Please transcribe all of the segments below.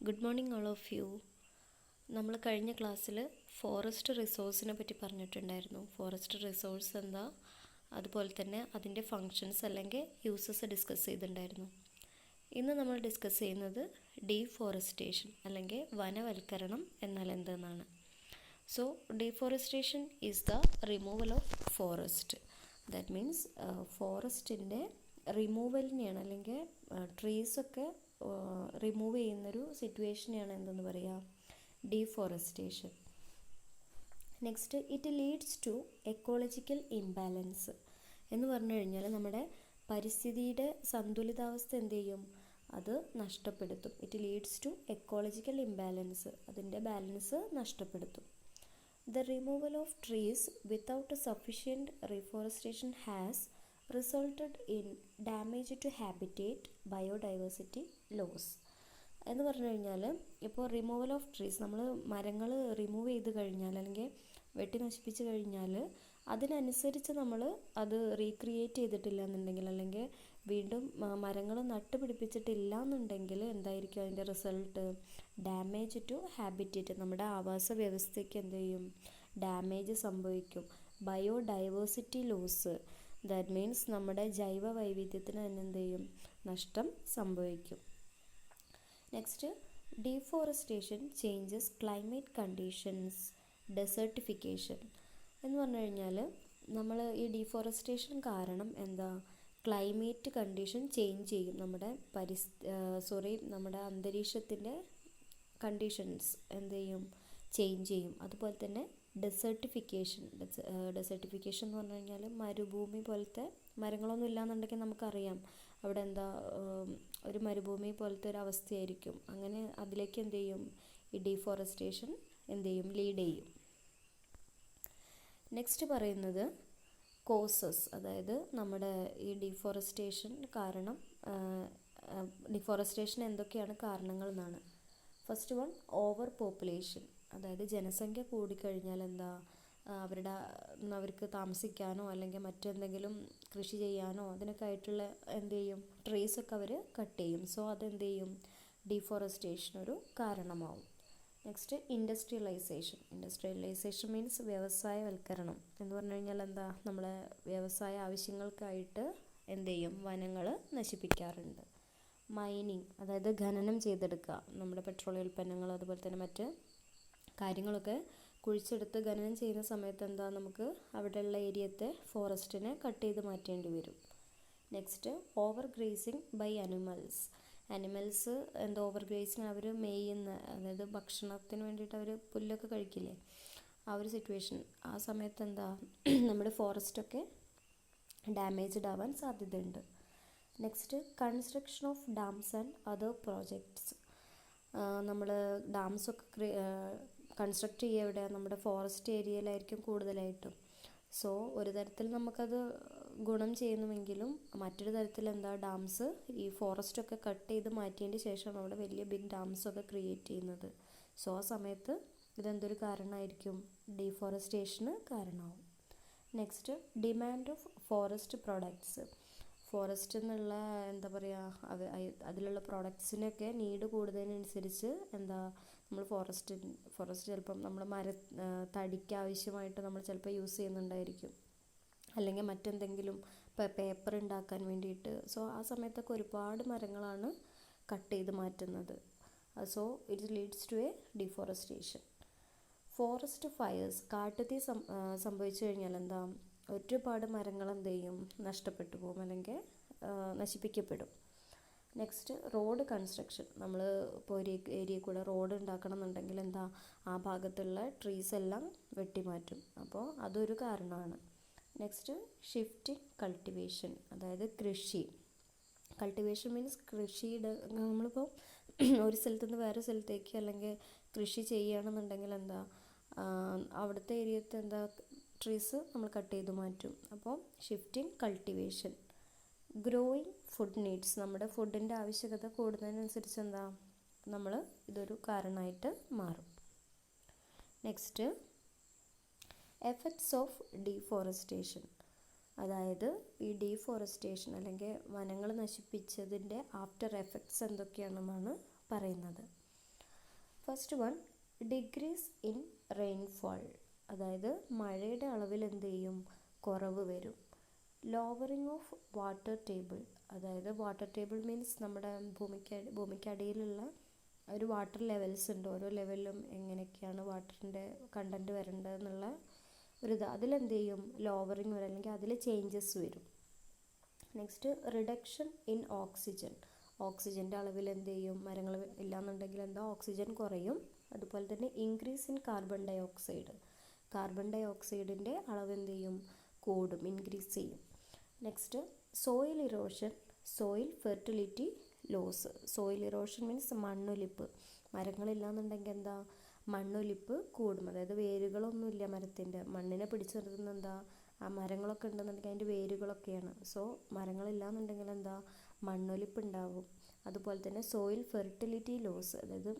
Good morning all of you. നമ്മൾ കഴിഞ്ഞ ക്ലാസ്സിൽ ഫോറസ്റ്റ് റിസോഴ്സിനെ പറ്റി പറഞ്ഞിട്ടുണ്ടായിരുന്നു. ഫോറസ്റ്റ് റിസോഴ്സ് എന്താ, അതുപോലെ തന്നെ അതിൻ്റെ ഫങ്ഷൻസ് അല്ലെങ്കിൽ യൂസസ് ഡിസ്കസ് ചെയ്തിട്ടുണ്ടായിരുന്നു. ഇന്ന് നമ്മൾ ഡിസ്കസ് ചെയ്യുന്നത് ഡീഫോറസ്റ്റേഷൻ അല്ലെങ്കിൽ വനവൽക്കരണം എന്നാൽ എന്തെന്നാണ്. So deforestation is the removal of forest. That means ഫോറസ്റ്റിൻ്റെ റിമൂവലിനെയാണ്, അല്ലെങ്കിൽ ട്രീസൊക്കെ റിമൂവ് ചെയ്യുന്നൊരു സിറ്റുവേഷനെയാണ് എന്തെന്ന് പറയുക, deforestation. Next, it leads to ecological imbalance എന്ന് പറഞ്ഞു കഴിഞ്ഞാൽ നമ്മുടെ പരിസ്ഥിതിയുടെ സന്തുലിതാവസ്ഥ എന്ത് ചെയ്യും, അത് നഷ്ടപ്പെടുത്തും. It leads to ecological imbalance, അതിൻ്റെ ബാലൻസ് നഷ്ടപ്പെടുത്തും. The removal of trees without sufficient reforestation has resulted in damage to habitat, biodiversity loss എന്ന് പറഞ്ഞു കഴിഞ്ഞാൽ, ഇപ്പോൾ റിമൂവൽ ഓഫ് ട്രീസ്, നമ്മൾ മരങ്ങൾ റിമൂവ് ചെയ്ത് കഴിഞ്ഞാൽ അല്ലെങ്കിൽ വെട്ടി നശിപ്പിച്ച് കഴിഞ്ഞാൽ അതിനനുസരിച്ച് നമ്മൾ അത് റീക്രിയേറ്റ് ചെയ്തിട്ടില്ല എന്നുണ്ടെങ്കിൽ, അല്ലെങ്കിൽ വീണ്ടും മരങ്ങൾ നട്ടുപിടിപ്പിച്ചിട്ടില്ല എന്നുണ്ടെങ്കിൽ എന്തായിരിക്കും അതിൻ്റെ റിസൾട്ട്? ഡാമേജ് ടു ഹാബിറ്റേറ്റ്, നമ്മുടെ ആവാസ വ്യവസ്ഥയ്ക്ക് എന്ത് ചെയ്യും, ഡാമേജ് സംഭവിക്കും. ബയോഡൈവേഴ്സിറ്റി ലോസ്, ദാറ്റ് മീൻസ് നമ്മുടെ ജൈവ വൈവിധ്യത്തിന് തന്നെ എന്ത് ചെയ്യും, നഷ്ടം സംഭവിക്കും. Next, deforestation changes climate conditions, desertification എന്ന് പറഞ്ഞു കഴിഞ്ഞാൽ നമ്മൾ ഈ ഡീഫോറസ്റ്റേഷൻ കാരണം എന്താ, ക്ലൈമറ്റ് കണ്ടീഷൻ ചേഞ്ച് ചെയ്യും. നമ്മുടെ നമ്മുടെ അന്തരീക്ഷത്തിൻ്റെ കണ്ടീഷൻസ് എന്ത് ചെയ്യും, ചേഞ്ച് ചെയ്യും. അതുപോലെ തന്നെ ഡെസേർട്ടിഫിക്കേഷൻ എന്ന് പറഞ്ഞു കഴിഞ്ഞാൽ മരുഭൂമി പോലത്തെ, മരങ്ങളൊന്നും ഇല്ലയെന്നുണ്ടെങ്കിൽ നമുക്കറിയാം അവിടെ എന്താ ഒരു മരുഭൂമി പോലത്തെ ഒരു അവസ്ഥയായിരിക്കും. അങ്ങനെ അതിലേക്ക് എന്ത് ചെയ്യും, ഈ ഡീഫോറസ്റ്റേഷൻ എന്ത് ചെയ്യും, ലീഡ് ചെയ്യും. നെക്സ്റ്റ് പറയുന്നത് കോസസ്, അതായത് നമ്മുടെ ഈ ഡീഫോറസ്റ്റേഷൻ കാരണം, ഡീഫോറസ്റ്റേഷൻ എന്തൊക്കെയാണ് കാരണങ്ങൾ എന്നാണ്. ഫസ്റ്റ് വൺ, ഓവർ പോപ്പുലേഷൻ, അതായത് ജനസംഖ്യ കൂടിക്കഴിഞ്ഞാൽ എന്താ, അവർക്ക് താമസിക്കാനോ അല്ലെങ്കിൽ മറ്റെന്തെങ്കിലും കൃഷി ചെയ്യാനോ അതിനൊക്കെ ആയിട്ടുള്ള എന്ത് ചെയ്യും, ട്രീസൊക്കെ അവർ കട്ട് ചെയ്യും. സോ അതെന്ത് ചെയ്യും, ഡീഫോറസ്റ്റേഷൻ ഒരു കാരണമാവും. നെക്സ്റ്റ്, ഇൻഡസ്ട്രിയലൈസേഷൻ മീൻസ് വ്യവസായവൽക്കരണം എന്ന് പറഞ്ഞു കഴിഞ്ഞാൽ എന്താ, നമ്മളെ വ്യവസായ ആവശ്യങ്ങൾക്കായിട്ട് എന്ത് ചെയ്യും, വനങ്ങൾ നശിപ്പിക്കാറുണ്ട്. മൈനിങ്, അതായത് ഖനനം ചെയ്തെടുക്കുക, നമ്മുടെ പെട്രോളിയം ഉൽപ്പന്നങ്ങൾ അതുപോലെ തന്നെ മറ്റ് കാര്യങ്ങളൊക്കെ കുഴിച്ചെടുത്ത് ഖനനം ചെയ്യുന്ന സമയത്ത് എന്താ, നമുക്ക് അവിടെയുള്ള ഏരിയത്തെ ഫോറസ്റ്റിനെ കട്ട് ചെയ്ത് മാറ്റേണ്ടി വരും. Next, over grazing by animals എന്താ, ഓവർ ഗ്രേസിങ്, അവർ മേയുന്ന, അതായത് ഭക്ഷണത്തിന് വേണ്ടിയിട്ട് അവർ പുല്ലൊക്കെ കഴിക്കില്ലേ, ആ ഒരു സിറ്റുവേഷൻ, ആ സമയത്ത് എന്താ നമ്മുടെ ഫോറസ്റ്റൊക്കെ ഡാമേജ്ഡ് ആവാൻ സാധ്യതയുണ്ട്. Next, construction of dams and other projects, നമ്മൾ ഡാംസൊക്കെ കൺസ്ട്രക്ട് ചെയ്യുക എവിടെ, നമ്മുടെ ഫോറസ്റ്റ് ഏരിയയിലായിരിക്കും കൂടുതലായിട്ടും. സോ ഒരു തരത്തിൽ നമുക്കത് ഗുണം ചെയ്യുന്നുവെങ്കിലും മറ്റൊരു തരത്തിൽ എന്താ, ഡാംസ് ഈ ഫോറസ്റ്റൊക്കെ കട്ട് ചെയ്ത് മാറ്റിയതിന് ശേഷം അവിടെ വലിയ ബിഗ് ഡാംസൊക്കെ ക്രിയേറ്റ് ചെയ്യുന്നത്. സോ ആ സമയത്ത് ഇതെന്തൊരു കാരണമായിരിക്കും, ഡീഫോറസ്റ്റേഷന് കാരണമാവും. Next, demand of forest products, forest എന്നുള്ള എന്താ പറയുക, അതിലുള്ള പ്രോഡക്ട്സിനൊക്കെ നീഡ് കൂടുന്നതിനനുസരിച്ച് എന്താ, നമ്മൾ ഫോറസ്റ്റ് ചിലപ്പം നമ്മൾ തടിക്ക് ആവശ്യമായിട്ട് നമ്മൾ ചിലപ്പോൾ യൂസ് ചെയ്യുന്നുണ്ടായിരിക്കും, അല്ലെങ്കിൽ മറ്റെന്തെങ്കിലും പേപ്പർ ഉണ്ടാക്കാൻ വേണ്ടിയിട്ട്. സോ ആ സമയത്തൊക്കെ ഒരുപാട് മരങ്ങളാണ് കട്ട് ചെയ്ത് മാറ്റുന്നത്. So it leads to a deforestation. Forest fires, കാട്ടുതീ സംഭവിച്ചു കഴിഞ്ഞാൽ എന്താ, ഒരുപാട് മരങ്ങൾ എന്ത് ചെയ്യും, നഷ്ടപ്പെട്ടു പോകും അല്ലെങ്കിൽ നശിപ്പിക്കപ്പെടും. നെക്സ്റ്റ്, റോഡ് കൺസ്ട്രക്ഷൻ, നമ്മൾ ഇപ്പോൾ ഒരു ഏരിയയിൽ കൂടെ റോഡ് ഉണ്ടാക്കണം എന്നുണ്ടെങ്കിൽ എന്താ, ആ ഭാഗത്തുള്ള ട്രീസ് എല്ലാം വെട്ടിമാറ്റും. അപ്പോൾ അതൊരു കാരണമാണ്. നെക്സ്റ്റ്, ഷിഫ്റ്റിംഗ് കൾട്ടിവേഷൻ, അതായത് കൃഷി. കൾട്ടിവേഷൻ മീൻസ് കൃഷിയുടെ, നമ്മളിപ്പോൾ ഒരു സ്ഥലത്തു നിന്ന് വേറെ സ്ഥലത്തേക്ക് അല്ലെങ്കിൽ കൃഷി ചെയ്യുകയാണെന്നുണ്ടെങ്കിൽ എന്താ, അവിടുത്തെ ഏരിയത്തെ എന്താ, ട്രീസ് നമ്മൾ കട്ട് ചെയ്ത് മാറ്റും. അപ്പോൾ shifting cultivation. Growing food needs, നമ്മുടെ ഫുഡിൻ്റെ ആവശ്യകത കൂടുന്നതിനനുസരിച്ച് എന്താ, നമ്മൾ ഇതൊരു കാരണമായിട്ട് മാറും. നെക്സ്റ്റ്, എഫക്ട്സ് ഓഫ് ഡീഫോറസ്റ്റേഷൻ, അതായത് ഈ ഡീഫോറസ്റ്റേഷൻ അല്ലെങ്കിൽ വനങ്ങൾ നശിപ്പിച്ചതിൻ്റെ ആഫ്റ്റർ എഫക്ട്സ് എന്തൊക്കെയാണെന്നാണ് പറയുന്നത്. First one, degrees in rainfall, അതായത് മഴയുടെ അളവിൽ എന്ത് ചെയ്യും, കുറവ് വരും. ലോവറിങ് ഓഫ് വാട്ടർ ടേബിൾ, അതായത് വാട്ടർ ടേബിൾ മീൻസ് നമ്മുടെ ഭൂമിക്കടിയിലുള്ള ഒരു വാട്ടർ ലെവൽസ് ഉണ്ട്, ഓരോ ലെവലിലും എങ്ങനെയൊക്കെയാണ് വാട്ടറിൻ്റെ കണ്ടൻറ്റ് വരേണ്ടതെന്നുള്ള ഒരിത്, അതിലെന്ത് ചെയ്യും, ലോവറിങ് വരും, അല്ലെങ്കിൽ അതിൽ ചേഞ്ചസ് വരും. നെക്സ്റ്റ്, റിഡക്ഷൻ ഇൻ ഓക്സിജൻ, ഓക്സിജൻ്റെ അളവിൽ എന്ത് ചെയ്യും, മരങ്ങൾ ഇല്ലാന്നുണ്ടെങ്കിൽ എന്താ, ഓക്സിജൻ കുറയും. അതുപോലെ തന്നെ increase in carbon dioxide, carbon ഡൈ ഓക്സൈഡിൻ്റെ അളവ് എന്ത് ചെയ്യും, കൂടും, ഇൻക്രീസ് ചെയ്യും. Next, soil erosion, soil fertility loss, soil erosion means മണ്ണൊലിപ്പ്, മരങ്ങളില്ലാന്നുണ്ടെങ്കിൽ എന്താ, മണ്ണൊലിപ്പ് കൂടും, അതായത് വേരുകളൊന്നുമില്ല മരത്തിൻ്റെ, മണ്ണിനെ പിടിച്ചു നിർത്തുന്ന എന്താ, ആ മരങ്ങളൊക്കെ ഉണ്ടെന്നുണ്ടെങ്കിൽ അതിൻ്റെ വേരുകളൊക്കെയാണ്. സോ മരങ്ങളില്ലാന്നുണ്ടെങ്കിൽ എന്താ, മണ്ണൊലിപ്പ് ഉണ്ടാവും. അതുപോലെ തന്നെ സോയിൽ ഫെർട്ടിലിറ്റി ലോസ്, അതായത്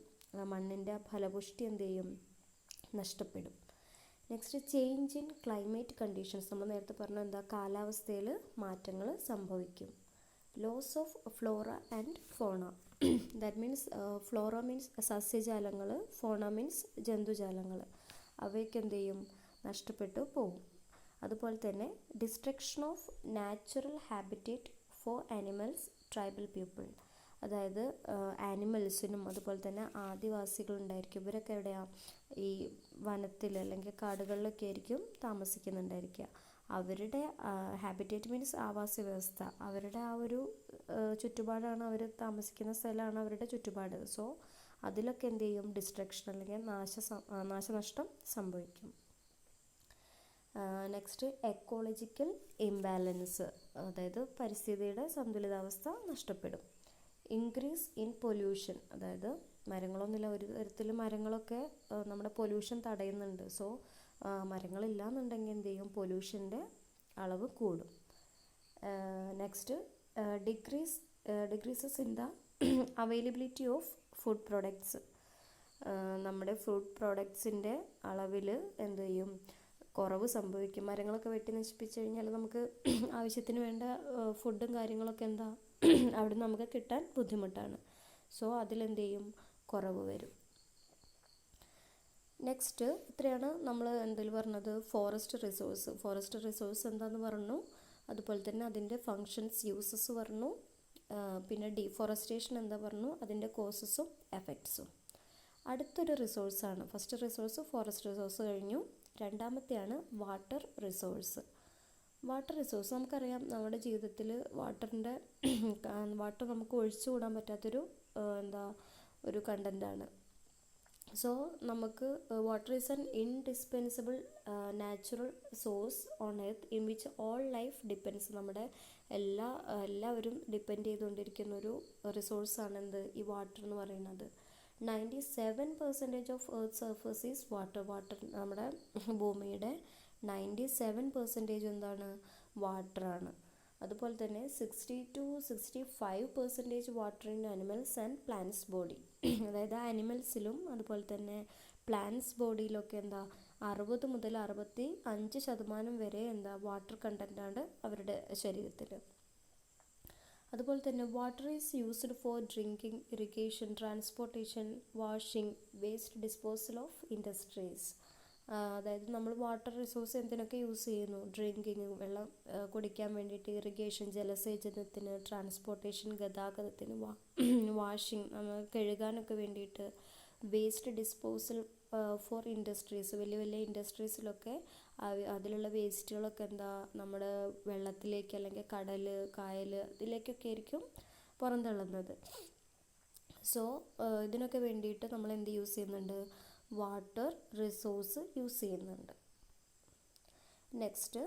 മണ്ണിൻ്റെ ഫലപുഷ്ടി എന്ത് ചെയ്യും, നഷ്ടപ്പെടും. Next, change in climate conditions, നമ്മൾ നേരത്തെ പറഞ്ഞ എന്താ, കാലാവസ്ഥയിൽ മാറ്റങ്ങൾ സംഭവിക്കും. Loss of flora and fauna, that means flora means സസ്യജാലങ്ങൾ, ഫോണ മീൻസ് ജന്തുജാലങ്ങൾ, അവയ്ക്ക് എന്ത് ചെയ്യും, നഷ്ടപ്പെട്ടു പോകും. അതുപോലെ തന്നെ destruction of natural habitat four animals, tribal people, അതായത് ആനിമൽസിനും അതുപോലെ തന്നെ ആദിവാസികളുണ്ടായിരിക്കും, ഇവരൊക്കെ എവിടെയാണ്, ഈ വനത്തിൽ അല്ലെങ്കിൽ കാടുകളിലൊക്കെ ആയിരിക്കും താമസിക്കുന്നുണ്ടായിരിക്കുക. അവരുടെ ഹാബിറ്റേറ്റ് മീൻസ് ആവാസ വ്യവസ്ഥ, അവരുടെ ആ ഒരു ചുറ്റുപാടാണ്, അവർ താമസിക്കുന്ന സ്ഥലമാണ് അവരുടെ ചുറ്റുപാട്. സോ അതിലൊക്കെ എന്ത് ചെയ്യും, ഡിസ്ട്രക്ഷൻ അല്ലെങ്കിൽ നാശനഷ്ടം സംഭവിക്കും. നെക്സ്റ്റ്, എക്കോളജിക്കൽ ഇംബാലൻസ്, അതായത് പരിസ്ഥിതിയുടെ സന്തുലിതാവസ്ഥ നഷ്ടപ്പെടും. ഇൻക്രീസ് ഇൻ പൊല്യൂഷൻ, അതായത് മരങ്ങളൊന്നുമില്ല, ഒരു തരത്തിൽ മരങ്ങളൊക്കെ നമ്മുടെ പൊല്യൂഷൻ തടയുന്നുണ്ട്. സോ മരങ്ങളില്ലാന്നുണ്ടെങ്കിൽ എന്ത് ചെയ്യും, പൊല്യൂഷൻ്റെ അളവ് കൂടും. Next, decreases in the availability of food products, നമ്മുടെ ഫുഡ് പ്രോഡക്ട്സിൻ്റെ അളവിൽ എന്ത് ചെയ്യും, കുറവ് സംഭവിക്കും. മരങ്ങളൊക്കെ വെട്ടി നശിപ്പിച്ചു കഴിഞ്ഞാൽ നമുക്ക് ആവശ്യത്തിന് വേണ്ട ഫുഡും കാര്യങ്ങളൊക്കെ എന്താ അവിടെ നമുക്ക് കിട്ടാൻ ബുദ്ധിമുട്ടാണ്. സോ അതിലെന്ത് ചെയ്യും, കുറവ് വരും. നെക്സ്റ്റ്, ഇത്രയാണ് നമ്മൾ എന്തിൽ പറഞ്ഞത്, ഫോറസ്റ്റ് റിസോഴ്സ്. ഫോറസ്റ്റ് റിസോഴ്സ് എന്താണെന്ന് പറഞ്ഞു, അതുപോലെ തന്നെ അതിൻ്റെ ഫങ്ഷൻസ്, യൂസസ് പറഞ്ഞു, പിന്നെ ഡീഫോറസ്റ്റേഷൻ എന്താ പറഞ്ഞു, അതിൻ്റെ കോസസും എഫക്ട്സും. അടുത്തൊരു റിസോഴ്സാണ്, ഫസ്റ്റ് റിസോഴ്സ് ഫോറസ്റ്റ് റിസോഴ്സ് കഴിഞ്ഞു, രണ്ടാമത്തെയാണ് വാട്ടർ റിസോഴ്സ്. വാട്ടർ റിസോഴ്സ് നമുക്കറിയാം, നമ്മുടെ ജീവിതത്തിൽ വാട്ടർ നമുക്ക് ഒഴിച്ചുകൂടാൻ പറ്റാത്തൊരു ഒരു കണ്ടൻ്റാണ്. സോ നമുക്ക് water is an indispensable natural source on earth in which all life depends, നമ്മുടെ എല്ലാവരും ഡിപ്പെൻഡ് ചെയ്തുകൊണ്ടിരിക്കുന്ന ഒരു റിസോഴ്സാണ് എന്ത്, ഈ വാട്ടർ എന്ന് പറയുന്നത്. 97% of earth surface is water, നമ്മുടെ ഭൂമിയുടെ 97% എന്താണ്, വാട്ടറാണ്. അതുപോലെ തന്നെ 60-65% water in animals and plants body, അതായത് ആനിമൽസിലും അതുപോലെ തന്നെ പ്ലാന്റ്സ് ബോഡിയിലൊക്കെ എന്താ 60-65% വരെ എന്താ വാട്ടർ കണ്ടൻ്റാണ് അവരുടെ ശരീരത്തിൽ. അതുപോലെ തന്നെ water is used for drinking, irrigation, transportation, washing, waste disposal of industries. അതായത് നമ്മൾ വാട്ടർ റിസോഴ്സ് എന്തിനൊക്കെ യൂസ് ചെയ്യുന്നു, ഡ്രിങ്കിങ്, വെള്ളം കുടിക്കാൻ വേണ്ടിയിട്ട്, ഇറിഗേഷൻ, ജലസേചനത്തിന്, ട്രാൻസ്പോർട്ടേഷൻ, ഗതാഗതത്തിന്, വാഷിംഗ്, കഴുകാനൊക്കെ വേണ്ടിയിട്ട്, വേസ്റ്റ് ഡിസ്പോസൽ ഫോർ ഇൻഡസ്ട്രീസ്, വലിയ വലിയ ഇൻഡസ്ട്രീസിലൊക്കെ അതിലുള്ള വേസ്റ്റുകളൊക്കെ എന്താ നമ്മുടെ വെള്ളത്തിലേക്ക് അല്ലെങ്കിൽ കടൽ, കായൽ, ഇതിലേക്കൊക്കെ ആയിരിക്കും പുറന്തള്ളുന്നത്. സോ ഇതിനൊക്കെ വേണ്ടിയിട്ട് നമ്മൾ എന്ത് യൂസ് ചെയ്യുന്നുണ്ട്, വാട്ടർ റിസോഴ്സ് യൂസ് ചെയ്യുന്നുണ്ട്. Next,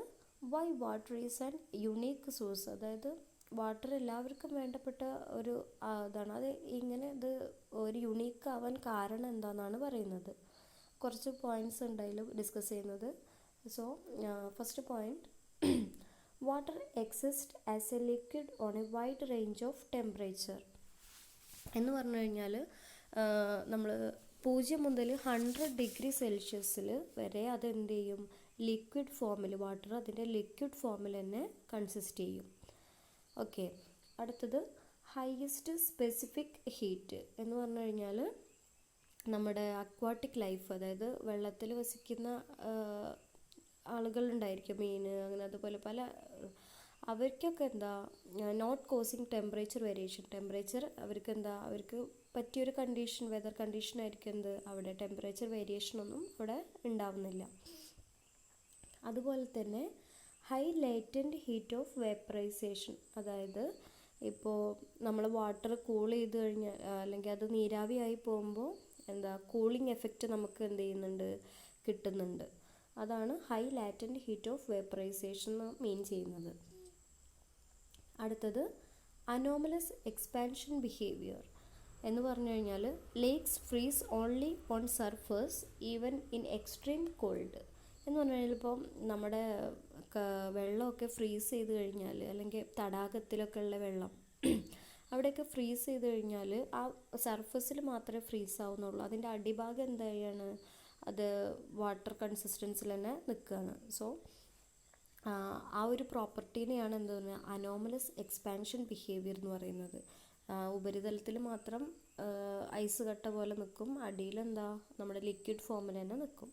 why water is an unique source, അതായത് വാട്ടർ എല്ലാവർക്കും വേണ്ടപ്പെട്ട ഒരു ഇതാണ്, അത് ഇങ്ങനെ ഇത് ഒരു യുണീക്ക് ആവാൻ കാരണം എന്താണെന്നാണ് പറയുന്നത്. കുറച്ച് പോയിൻറ്റ്സ് ഉണ്ടായാലും ഡിസ്കസ് ചെയ്യുന്നത്. So first point, water exist as A liquid on A wide range of temperature എന്ന് പറഞ്ഞു കഴിഞ്ഞാൽ നമ്മൾ 0 മുതൽ 100 ഡിഗ്രി സെൽഷ്യസിൽ വരെ അതെന്ത് ചെയ്യും, ലിക്വിഡ് ഫോമിൽ, വാട്ടർ അതിൻ്റെ ലിക്വിഡ് ഫോമിൽ തന്നെ കൺസിസ്റ്റ് ചെയ്യും. ഓക്കെ, അടുത്തത് ഹൈയസ്റ്റ് സ്പെസിഫിക് ഹീറ്റ് എന്ന് പറഞ്ഞു കഴിഞ്ഞാൽ നമ്മുടെ അക്വാട്ടിക് ലൈഫ്, അതായത് വെള്ളത്തിൽ വസിക്കുന്ന ആളുകളുണ്ടായിരിക്കും, മീൻ അങ്ങനെ അതുപോലെ പല, അവർക്കൊക്കെ എന്താ not causing temperature variation. Temperature അവർക്ക് എന്താ, അവർക്ക് പറ്റിയൊരു കണ്ടീഷൻ, വെതർ കണ്ടീഷൻ ആയിരിക്കും എന്ത് അവിടെ, ടെമ്പറേച്ചർ വേരിയേഷൻ ഒന്നും അവിടെ ഉണ്ടാവുന്നില്ല. അതുപോലെ തന്നെ high latent heat of vaporisation, അതായത് ഇപ്പോൾ നമ്മൾ വാട്ടർ കൂൾ ചെയ്ത് കഴിഞ്ഞാൽ അല്ലെങ്കിൽ അത് നീരാവിയായി പോകുമ്പോൾ എന്താ കൂളിംഗ് എഫക്റ്റ് നമുക്ക് എന്ത് ചെയ്യുന്നുണ്ട്, കിട്ടുന്നുണ്ട്. അതാണ് high latent heat of vaporisation മീൻ ചെയ്യുന്നത്. അടുത്തത് അനോമലസ് എക്സ്പാൻഷൻ ബിഹേവിയർ എന്ന് പറഞ്ഞു കഴിഞ്ഞാൽ lakes freeze only on surface even in extreme called എന്ന് പറഞ്ഞു കഴിഞ്ഞാൽ, ഇപ്പോൾ നമ്മുടെ വെള്ളമൊക്കെ ഫ്രീസ് ചെയ്ത് കഴിഞ്ഞാൽ, അല്ലെങ്കിൽ തടാകത്തിലൊക്കെ ഉള്ള വെള്ളം അവിടെയൊക്കെ ഫ്രീസ് ചെയ്ത് കഴിഞ്ഞാൽ ആ സർഫസിൽ മാത്രമേ ഫ്രീസ് ആവുന്നുള്ളൂ, അതിൻ്റെ അടിഭാഗം എന്താണ്, അത് വാട്ടർ കൺസിസ്റ്റൻസിൽ തന്നെ നിൽക്കുകയാണ്. സോ ആ ഒരു പ്രോപ്പർട്ടീനെയാണ് എന്താ പറയുക, അനോമലസ് എക്സ്പാൻഷൻ ബിഹേവിയർ എന്ന് പറയുന്നത്. ഉപരിതലത്തിൽ മാത്രം ഐസ് കട്ട പോലെ നിൽക്കും, അടിയിലെന്താ നമ്മുടെ ലിക്വിഡ് ഫോമിൽ തന്നെ നിൽക്കും.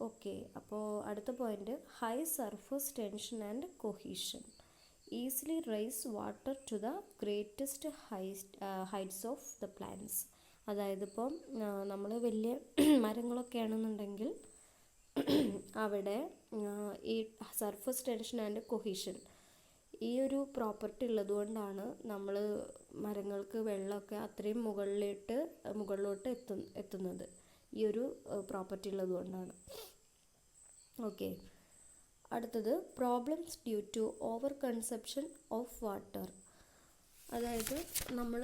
ഓക്കെ, അപ്പോൾ അടുത്ത point, high surface tension and cohesion easily rise water to the greatest heights of the plants. അതായത് ഇപ്പം നമ്മൾ വലിയ മരങ്ങളൊക്കെ ആണെന്നുണ്ടെങ്കിൽ അവിടെ ഈ സർഫസ് ടെൻഷൻ ആൻഡ് കൊഹീഷൻ ഈ ഒരു പ്രോപ്പർട്ടി ഉള്ളതുകൊണ്ടാണ് നമ്മൾ മരങ്ങൾക്ക് വെള്ളമൊക്കെ അത്രയും മുകളിലോട്ട് എത്തുന്നത്, ഈ ഒരു പ്രോപ്പർട്ടി ഉള്ളതുകൊണ്ടാണ്. ഓക്കെ, അടുത്തത് problems due to over consumption of water. അതായത് നമ്മൾ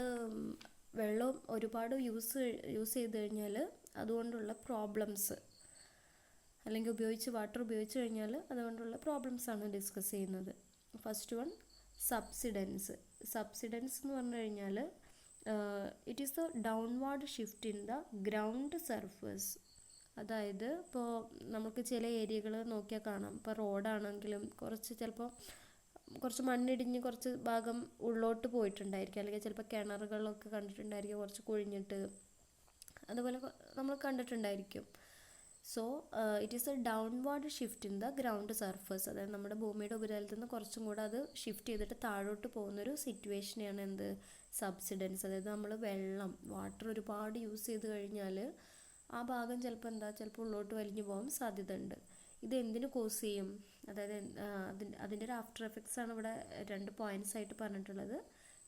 വെള്ളം ഒരുപാട് യൂസ് ചെയ്ത് കഴിഞ്ഞാൽ അതുകൊണ്ടുള്ള പ്രോബ്ലംസ്, അല്ലെങ്കിൽ വാട്ടർ ഉപയോഗിച്ച് കഴിഞ്ഞാൽ അതുകൊണ്ടുള്ള പ്രോബ്ലംസ് ആണ് ഡിസ്കസ് ചെയ്യുന്നത്. First one, subsidence. സബ്സിഡൻസ് എന്ന് പറഞ്ഞു കഴിഞ്ഞാൽ it is the downward shift in the ground surface. അതായത് ഇപ്പോൾ നമുക്ക് ചില ഏരിയകൾ നോക്കിയാൽ കാണാം, ഇപ്പോൾ റോഡാണെങ്കിലും ചിലപ്പോൾ കുറച്ച് മണ്ണിടിഞ്ഞ് കുറച്ച് ഭാഗം ഉള്ളോട്ട് പോയിട്ടുണ്ടായിരിക്കും, അല്ലെങ്കിൽ ചിലപ്പോൾ കിണറുകളൊക്കെ കണ്ടിട്ടുണ്ടായിരിക്കും കുറച്ച് കുഴിഞ്ഞിട്ട്, അതുപോലെ നമ്മൾ കണ്ടിട്ടുണ്ടായിരിക്കും. So it is a downward shift in the ground surface, അതായത് നമ്മുടെ ഭൂമിയുടെ ഉപരിതലത്തിൽ നിന്ന് കുറച്ചും കൂടെ അത് ഷിഫ്റ്റ് ചെയ്തിട്ട് താഴോട്ട് പോകുന്നൊരു സിറ്റുവേഷനെയാണ് എന്ത്, സബ്സിഡൻസ്. അതായത് നമ്മൾ വാട്ടർ ഒരുപാട് യൂസ് ചെയ്ത് കഴിഞ്ഞാൽ ആ ഭാഗം ചിലപ്പോൾ ഉള്ളോട്ട് വലിഞ്ഞു പോകാൻ സാധ്യതയുണ്ട്. ഇത് എന്തിനു കോസ് ചെയ്യും, അതായത് അതിൻ്റെ ഒരു ആഫ്റ്റർ എഫക്ട്സ് ആണ് ഇവിടെ 2 പോയിന്റ്സ് ആയിട്ട് പറഞ്ഞിട്ടുള്ളത്.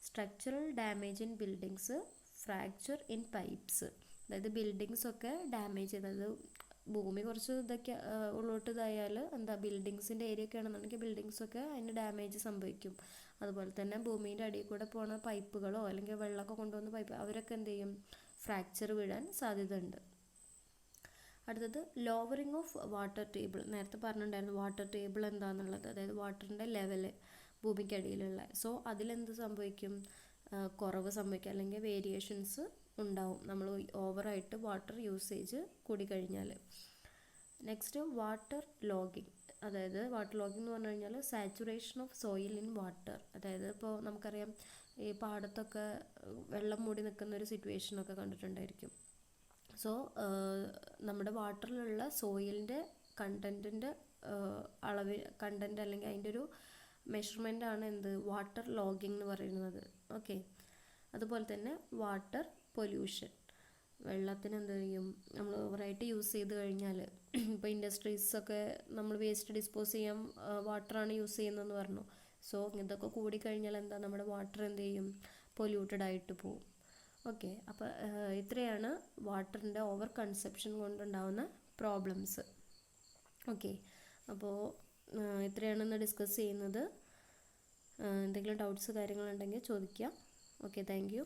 Structural damage in buildings, fracture in pipes. അതായത് ബിൽഡിങ്സ് ഒക്കെ ഡാമേജ് ചെയ്തത്, ഭൂമി കുറച്ച് ഉള്ളോട്ട് ഇതായാൽ ബിൽഡിങ്സിൻ്റെ ഏരിയ ഒക്കെ ആണെന്നുണ്ടെങ്കിൽ ബിൽഡിങ്സൊക്കെ അതിന് ഡാമേജ് സംഭവിക്കും. അതുപോലെ തന്നെ ഭൂമിയുടെ അടിയിൽ കൂടെ പോകുന്ന പൈപ്പുകളോ അല്ലെങ്കിൽ വെള്ളമൊക്കെ കൊണ്ടുവന്ന പൈപ്പ് അവരൊക്കെ എന്ത് ചെയ്യും, ഫ്രാക്ചർ വീഴാൻ സാധ്യതയുണ്ട്. അടുത്തത് ലോവറിങ് ഓഫ് വാട്ടർ ടേബിൾ. നേരത്തെ പറഞ്ഞിട്ടുണ്ടായിരുന്നു വാട്ടർ ടേബിൾ എന്താണെന്നുള്ളത്, അതായത് വാട്ടറിൻ്റെ ലെവല് ഭൂമിക്കടിയിലുള്ള. സോ അതിലെന്ത് സംഭവിക്കും, കുറവ് സംഭവിക്കും, അല്ലെങ്കിൽ വേരിയേഷൻസ് ഉണ്ടാവും നമ്മൾ ഓവറായിട്ട് വാട്ടർ യൂസേജ് കൂടിക്കഴിഞ്ഞാൽ. Next, water logging. അതായത് വാട്ടർ ലോഗിങ് എന്ന് പറഞ്ഞു കഴിഞ്ഞാൽ saturation of soil in water. അതായത് ഇപ്പോൾ നമുക്കറിയാം ഈ പാടത്തൊക്കെ വെള്ളം മൂടി നിൽക്കുന്ന ഒരു സിറ്റുവേഷനൊക്കെ കണ്ടിട്ടുണ്ടായിരിക്കും. സോ നമ്മുടെ വാട്ടറിലുള്ള സോയിലിൻ്റെ കണ്ടൻറ്റിൻ്റെ കണ്ടൻറ്റ് അല്ലെങ്കിൽ അതിൻ്റെ ഒരു മെഷർമെൻ്റ് ആണ് വാട്ടർ ലോഗിങ് എന്ന് പറയുന്നത്. ഓക്കെ, അതുപോലെ തന്നെ വാട്ടർ പൊല്യൂഷൻ. വെള്ളത്തിന് എന്ത് ചെയ്യും, നമ്മൾ ഓവറായിട്ട് യൂസ് ചെയ്ത് കഴിഞ്ഞാൽ, ഇപ്പോൾ ഇൻഡസ്ട്രീസൊക്കെ നമ്മൾ വേസ്റ്റ് ഡിസ്പോസ് ചെയ്യാൻ വാട്ടറാണ് യൂസ് ചെയ്യുന്നതെന്ന് പറഞ്ഞു. സോ ഇതൊക്കെ കൂടിക്കഴിഞ്ഞാൽ നമ്മുടെ വാട്ടർ എന്ത് ചെയ്യും, പൊല്യൂട്ടഡ് ആയിട്ട് പോവും. ഓക്കെ, അപ്പോൾ ഇത്രയാണ് വാട്ടറിൻ്റെ ഓവർ കൺസപ്ഷൻ കൊണ്ടുണ്ടാവുന്ന പ്രോബ്ലംസ്. ഓക്കെ, അപ്പോൾ ഇത്രയാണ് ഇന്ന് ഡിസ്കസ് ചെയ്യുന്നത്. എന്തെങ്കിലും ഡൗട്ട്സ് കാര്യങ്ങളുണ്ടെങ്കിൽ ചോദിക്കുക. Okay, thank you.